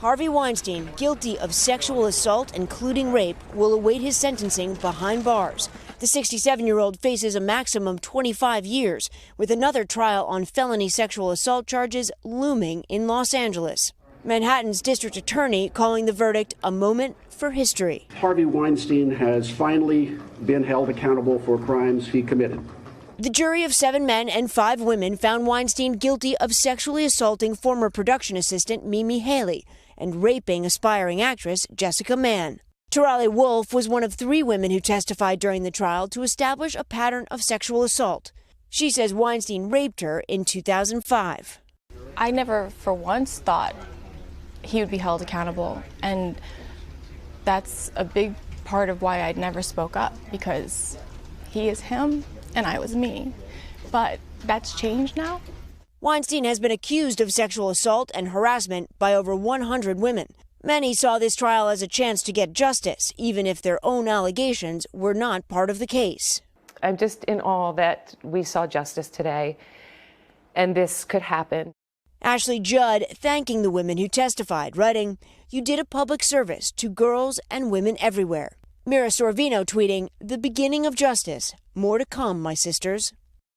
Harvey Weinstein, guilty of sexual assault, including rape, will await his sentencing behind bars. The 67-year-old faces a maximum 25 years, with another trial on felony sexual assault charges looming in Los Angeles. Manhattan's district attorney calling the verdict a moment for history. Harvey Weinstein has finally been held accountable for crimes he committed. The jury of 7 men and 5 women found Weinstein guilty of sexually assaulting former production assistant Mimi Haley and raping aspiring actress Jessica Mann. Tarale Wolf was one of 3 women who testified during the trial to establish a pattern of sexual assault. She says Weinstein raped her in 2005. I never for once thought he would be held accountable, and that's a big part of why I'd never spoke up, because he is him and I was me. But that's changed now. Weinstein has been accused of sexual assault and harassment by over 100 women. Many saw this trial as a chance to get justice, even if their own allegations were not part of the case. I'm just in awe that we saw justice today, and this could happen. Ashley Judd thanking the women who testified, writing, "You did a public service to girls and women everywhere." Mira Sorvino tweeting, "The beginning of justice. More to come, my sisters."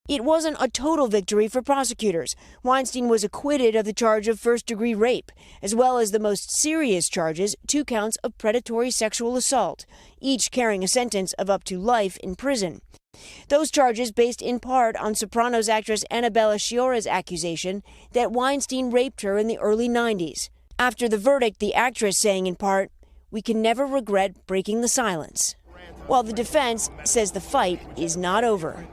It wasn't a total victory for prosecutors. Weinstein was acquitted of the charge of first-degree rape, as well as the most serious charges, 2 counts of predatory sexual assault, each carrying a sentence of up to life in prison. Those charges based in part on Sopranos actress Annabella Sciorra's accusation that Weinstein raped her in the early 90s. After the verdict, the actress saying in part, "We can never regret breaking the silence," while the defense says the fight is not over.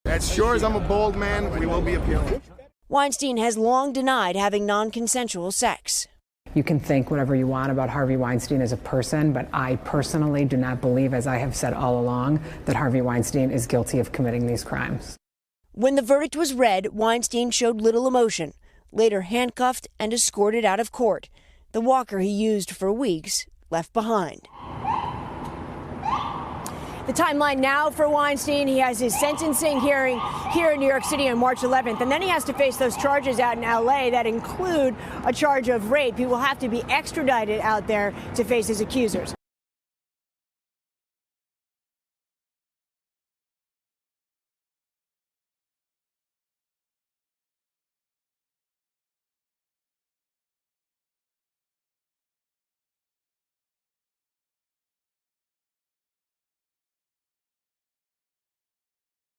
As sure as I'm a bald man, we will be appealing. Weinstein has long denied having non-consensual sex. You can think whatever you want about Harvey Weinstein as a person, but I personally do not believe, as I have said all along, that Harvey Weinstein is guilty of committing these crimes. When the verdict was read, Weinstein showed little emotion, later handcuffed and escorted out of court. The walker he used for weeks left behind. The timeline now for Weinstein: he has his sentencing hearing here in New York City on March 11th, and then he has to face those charges out in L.A. that include a charge of rape. He will have to be extradited out there to face his accusers.